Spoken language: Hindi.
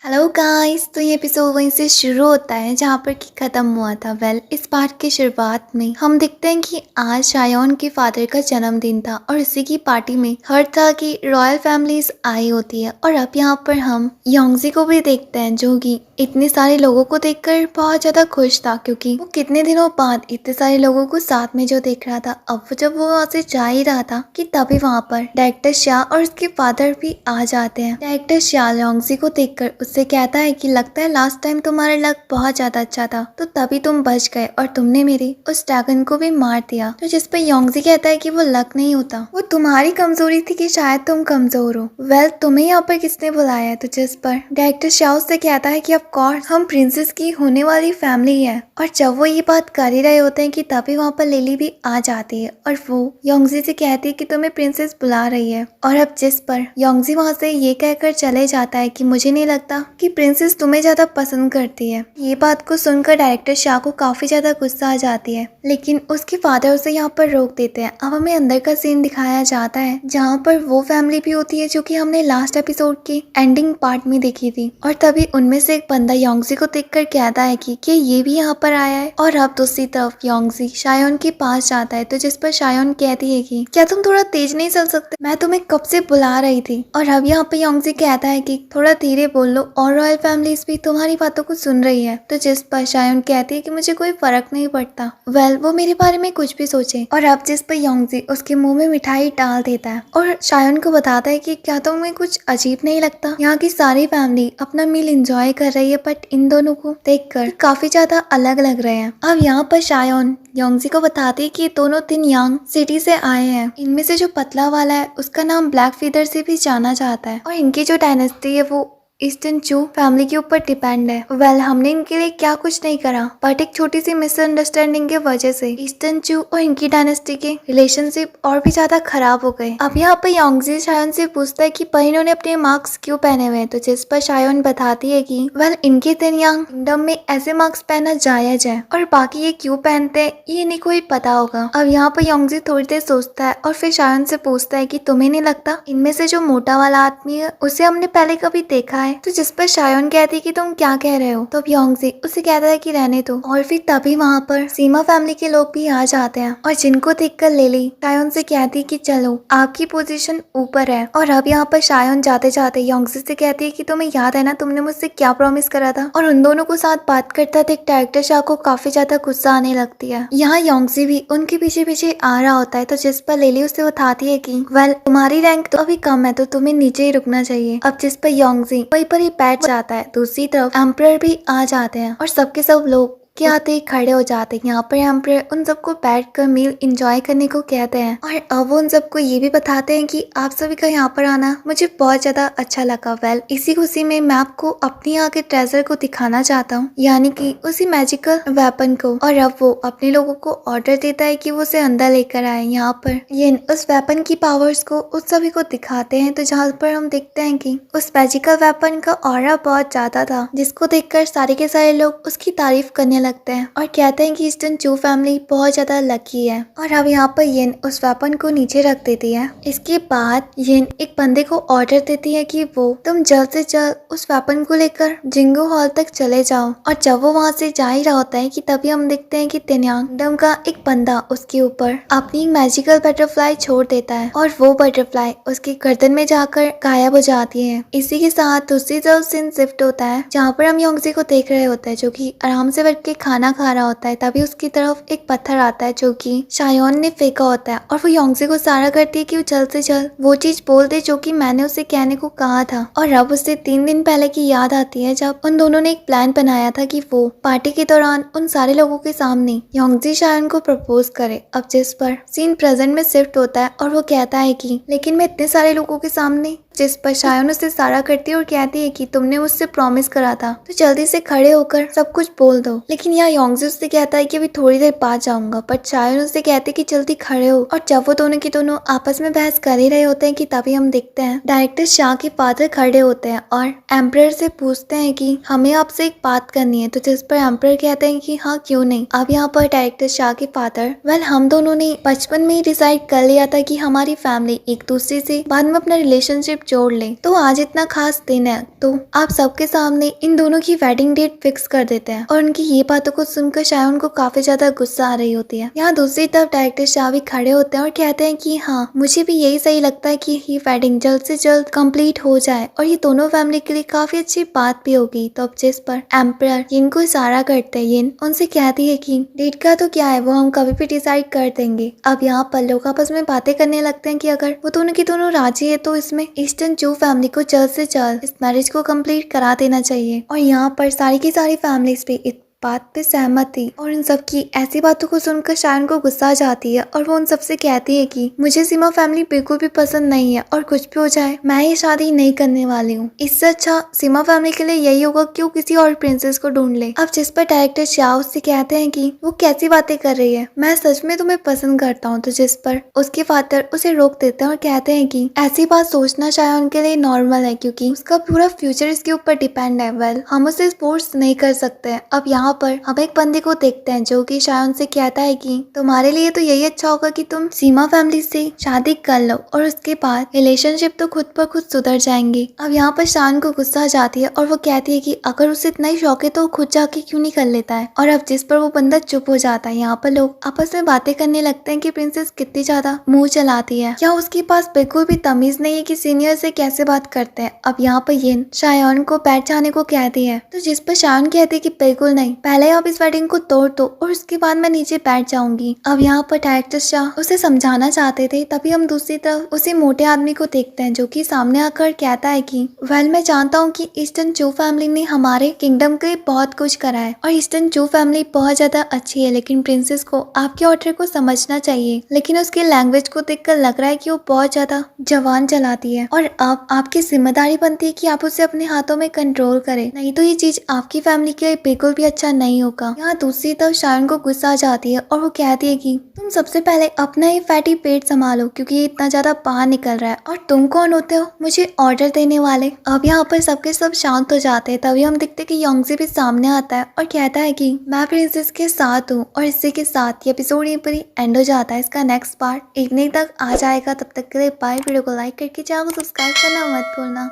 Hello guys. तो ये एपिसोड वहीं से शुरू होता है जहाँ पर कि ख़त्म हुआ था। इस पार्ट की शुरुआत में हम देखते हैं कि आज शायोन के फादर का जन्मदिन था और इसी की पार्टी में हर तरह की रॉयल फैमिलीज आई होती है। और अब यहाँ पर हम योंगजी को भी देखते हैं जो कि इतने सारे लोगों को देखकर बहुत ज़्यादा खुश था, क्योंकि वो कितने दिनों बाद इतने सारे लोगों को साथ में जो देख रहा था। अब जब वो वहाँ से जा ही रहा था कि तभी वहाँ पर डायरेक्टर शाह और उसके फादर भी आ जाते हैं। डायरेक्टर शाह योंगजी को देखकर उससे कहता है कि लगता है लास्ट टाइम तुम्हारा लक बहुत ज्यादा अच्छा था, तो तभी तुम बच गए और तुमने मेरी उस ड्रैगन को भी मार दिया। तो जिस पर योंगजी कहता है कि वो लक नहीं होता, वो तुम्हारी कमजोरी थी कि शायद तुम कमजोर हो। तुम्हें यहाँ पर किसने बुलाया है? तो जिस पर डायरेक्टर शाह उससे कहता है कि ऑफ कोर्स हम प्रिंसेस की होने वाली फैमिली है। और जब वो ये बात कर ही रहे होते हैं कि तभी वहाँ पर लिली भी आ जाती है और वो योंगजी से कहती है कि तुम्हें प्रिंसेस बुला रही है। और अब जिस पर योंगजी वहाँ से ये कहकर चले जाता है कि मुझे नहीं लगता कि प्रिंसेस तुम्हें ज्यादा पसंद करती है। ये बात को सुनकर डायरेक्टर शाह को काफी ज्यादा गुस्सा आ जाती है, लेकिन उसके फादर उसे यहाँ पर रोक देते हैं। अब हमें अंदर का सीन दिखाया जाता है जहाँ पर वो फैमिली भी होती है जो कि हमने लास्ट एपिसोड के एंडिंग पार्ट में देखी थी। और तभी उनमें से एक बंदा योंगजी को देखकर कहता है कि ये भी यहाँ पर आया है। और अब दूसरी तरफ योंगजी शायोन के पास जाता है, तो जिस पर शायोन कहती है कि क्या तुम थोड़ा तेज नहीं चल सकते? मैं तुम्हें कब से बुला रही थी। और अब यहाँ पे योंगजी कहता है कि थोड़ा धीरे बोल लो, और रॉयल फैमिलीज भी तुम्हारी बातों को सुन रही है। तो जिस पर शायोन कहती है कि मुझे कोई फर्क नहीं पड़ता। वो मेरे बारे में कुछ भी सोचे। और अब जिस पर योंगजी उसके मुंह में मिठाई डाल देता है और शायोन को बताता है कि क्या तुम्हें कुछ अजीब नहीं लगता? यहाँ की सारी फैमिली अपना मील एंजॉय कर रही है, बट इन दोनों को देखकर काफी ज्यादा अलग लग रहे हैं। अब यहाँ पर शायोन योंगजी को बताती है कि दोनों तीन यांग सिटी से आए हैं। इनमें से जो पतला वाला है उसका नाम ब्लैक फीदर से भी जाना जाता है, और इनकी जो डायनेस्टी है वो ईस्टर्न चू फैमिली के ऊपर डिपेंड है। हमने इनके लिए क्या कुछ नहीं करा, बट एक छोटी सी मिसअंडरस्टैंडिंग की वजह से ईस्टर्न चू और इनकी डायनेस्टी के रिलेशनशिप और भी ज्यादा खराब हो गए। अब यहाँ पर योंगजी शायोन से पूछता है कि पर इन्होंने अपने मार्क्स क्यों पहने हुए हैं? तो जिस पर शायोन बताती है कि इनके तीन यांग किंगडम में ऐसे मार्क्स पहनना जायज है, और बाकी ये क्यों पहनते हैं ये नहीं कोई पता होगा। अब यहाँ पर योंगजी थोड़ी देर सोचता है और फिर शायोन से पूछता है कि तुम्हें नहीं लगता इनमें से जो मोटा वाला आदमी है उसे हमने पहले कभी देखा है? तो जिस पर शायोन कहती है कि तुम क्या कह रहे हो? तो अब योंगजी उसे कहता है कि रहने दो। और फिर तभी वहाँ पर सीमा फैमिली के लोग भी आ जाते हैं, और जिनको देखकर लिली शायोन से कहती है कि चलो आपकी पोजीशन ऊपर है। और अब यहाँ पर शायोन जाते जाते योंगजी से कहती है कि तुम्हें याद है ना तुमने मुझसे क्या प्रॉमिस करा था? और उन दोनों को साथ बात करता देख डायरेक्टर शाह को काफी ज्यादा गुस्सा आने लगती है। यहाँ योंगजी भी उनके पीछे पीछे आ रहा होता है, तो जिस पर लिली उसे बताती है कि तुम्हारी रैंक तो अभी कम है, तो तुम्हें नीचे ही रुकना चाहिए। अब जिस पर योंगजी वहीं पर ही बैठ जाता है। दूसरी तरफ एम्परर भी आ जाते हैं और सबके सब लोग के आते ही खड़े हो जाते हैं। यहाँ पर एम्परर उन सबको बैठकर मील एंजॉय करने को कहते हैं, और अब वो उन सबको ये भी बताते हैं कि आप सभी का यहाँ पर आना मुझे बहुत ज्यादा अच्छा लगा। इसी खुशी में मैं आपको अपनी यहाँ के ट्रेजर को दिखाना चाहता हूँ, यानी कि उसी मैजिकल वेपन को। और अब वो अपने लोगों को ऑर्डर देता है कि वो उसे अंदर लेकर आए। यहाँ पर ये उस वेपन की पावर्स को उस सभी को दिखाते हैं, तो जहाँ पर हम देखते हैं कि उस मैजिकल वेपन का ऑरा बहुत ज्यादा था, जिसको देखकर सारे के सारे लोग उसकी तारीफ करने लगते हैं और कहते हैं कि ईस्टर्न चू फैमिली बहुत ज्यादा लकी है। और अब यहाँ पर येन उस वेपन को नीचे रख देती है। इसके बाद येन एक बंदे को ऑर्डर देती है कि वो तुम जल्द से जल्द उस वेपन को लेकर जिंगो हॉल तक चले जाओ। और जब वो वहाँ से जा ही रहा होता है कि तभी हम देखते हैं कि तेन्यांग किंगडम का एक बंदा उसके ऊपर अपनी मैजिकल बटरफ्लाई छोड़ देता है, और वो बटरफ्लाई उसकी गर्दन में जाकर गायब हो जाती है। इसी के साथ दूसरी तरफ सीन शिफ्ट होता है जहाँ पर हम योंगजी को देख रहे होते हैं जो कि आराम से बैठ के खाना खा रहा होता है। तभी उसकी तरफ एक पत्थर आता है जो कि शायोन ने फेंका होता है, और वो योंगजी को इशारा करती है कि वो जल्द से जल्द वो चीज बोल दे जो कि मैंने उसे कहने को कहा था। और अब उसे 3 दिन पहले की याद आती है जब उन दोनों ने एक प्लान बनाया था कि वो पार्टी के दौरान उन सारे लोगों के सामने योंगजी शायोन को प्रपोज करे। अब जिस पर सीन प्रेजेंट में शिफ्ट होता है और वो कहता है कि लेकिन मैं इतने सारे लोगों के सामने, जिस पर शायोन उसे इशारा करती है और कहती है कि तुमने मुझसे प्रॉमिस करा था तो जल्दी से खड़े होकर सब कुछ बोल दो। लेकिन यहाँ योंगजी उससे कहता है कि अभी थोड़ी देर बाद जाऊंगा, बट शायोन उससे कहते हैं कि जल्दी खड़े हो। और जब वो दोनों के दोनों आपस में बहस कर ही रहे होते हैं कि तभी हम देखते हैं डायरेक्टर शाह के फादर खड़े होते हैं और एम्परर से पूछते हैं कि हमें आपसे एक बात करनी है। तो जिस पर एम्परर कहते हैं कि हाँ क्यों नहीं। अब यहाँ पर डायरेक्टर शाह के फादर हम दोनों ने बचपन में ही डिसाइड कर लिया था कि हमारी फैमिली एक दूसरे से बाद में अपना रिलेशनशिप जोड़ ले तो आज इतना खास दिन है, तो आप सबके सामने इन दोनों की वेडिंग डेट फिक्स कर देते हैं। और उनकी ये बातों को सुनकर शायन को काफी ज्यादा गुस्सा आ रही होती है। यहाँ दूसरी तरफ डायरेक्टर शाह भी खड़े होते हैं और कहते हैं कि हाँ, मुझे भी यही सही लगता है कि ये वेडिंग जल्द से जल्द कंप्लीट हो जाए और ये दोनों फैमिली के लिए काफी अच्छी बात भी होगी। तो अब जिस पर एम्परर यिन को इशारा करते हैं, यिन उनसे कहती है कि डेट का तो क्या है, वो हम कभी भी डिसाइड कर देंगे। अब यहाँ पर लोग आपस में बातें करने लगते हैं कि अगर वो दोनों की दोनों राजी है तो इसमें ईस्टर्न चू फैमिली को जल्द से जल्द इस मैरिज को कंप्लीट करा देना चाहिए। और यहाँ पर सारी की सारी फैमिलीज भी बात पे सहमत थी और इन सब की ऐसी बातों को सुनकर शायन को गुस्सा आ जाती है और वो उन सबसे कहती है कि मुझे सीमा फैमिली बिल्कुल भी पसंद नहीं है और कुछ भी हो जाए मैं ये शादी नहीं करने वाली हूँ। इससे अच्छा सीमा फैमिली के लिए यही होगा कि वो किसी और प्रिंसेस को ढूंढ ले। अब जिस पर डायरेक्टर शाह उससे कहते हैं कि वो कैसी बातें कर रही है, मैं सच में तुम्हें पसंद करता हूँ। तो जिस पर उसके फादर उसे रोक देते हैं और कहते हैं कि ऐसी बात सोचना शायद उनके लिए नॉर्मल है क्योंकि उसका पूरा फ्यूचर इसके ऊपर डिपेंड है। वेल, हम उसे फोर्स नहीं कर सकते। अब यहाँ पर हम एक बंदे को देखते हैं जो कि शायन से कहता है कि तुम्हारे लिए तो यही अच्छा होगा कि तुम सीमा फैमिली से शादी कर लो और उसके बाद रिलेशनशिप तो खुद पर खुद सुधर जाएंगे। अब यहाँ पर शायन को गुस्सा आ जाती है और वो कहती है कि अगर उसे इतना ही शौक है तो खुद जाके क्यों नहीं कर लेता है। और अब जिस पर वो बंदा चुप हो जाता है। यहाँ पर लोग आपस में बातें करने लगते हैं कि प्रिंसेस कितनी ज्यादा मुंह चलाती है, क्या उसके पास बिल्कुल भी तमीज नहीं है कि सीनियर से कैसे बात करते हैं। अब यहाँ पर यिन शायन को बैठ जाने को कहती है तो जिस पर शायन कहती है कि बिल्कुल नहीं, पहले आप इस वेडिंग को तोड़ दो और उसके बाद मैं नीचे बैठ जाऊंगी। अब यहाँ पर डायरेक्टर शाह उसे समझाना चाहते थे, तभी हम दूसरी तरफ उसी मोटे आदमी को देखते हैं जो कि सामने आकर कहता है कि वेल, मैं जानता हूँ कि ईस्टर्न चू फैमिली ने हमारे किंगडम के लिए बहुत कुछ करा है और ईस्टर्न चू फैमिली बहुत ज्यादा अच्छी है, लेकिन प्रिंसेस को आपके ऑर्डर को समझना चाहिए। लेकिन उसकी लैंग्वेज को देखकर लग रहा है कि वो बहुत ज्यादा जवान चलाती है और अब आपकी जिम्मेदारी बनती है कि आप उसे अपने हाथों में कंट्रोल करें, नहीं तो ये चीज आपकी फैमिली के लिए बिल्कुल भी अच्छा नहीं होगा। यहाँ दूसरी तरफ शायन को गुस्सा आ जाती है और वो कहती है कि तुम सबसे पहले अपना ही फैटी पेट संभालो क्योंकि ये इतना ज्यादा बाहर निकल रहा है और तुम कौन होते हो मुझे ऑर्डर देने वाले। अब यहाँ पर सबके सब शांत हो जाते हैं। तभी हम देखते कि योंगजी भी सामने आता है और कहता है कि मैं प्रिंसेस के साथ हूँ। और इसी के साथ ये एपिसोड यहीं पर ही एंड हो जाता है। इसका नेक्स्ट पार्ट इवनिंग तक आ जाएगा। तब तक के लिए बाय। वीडियो को लाइक करके चैनल को सब्सक्राइब करना मत भूलना।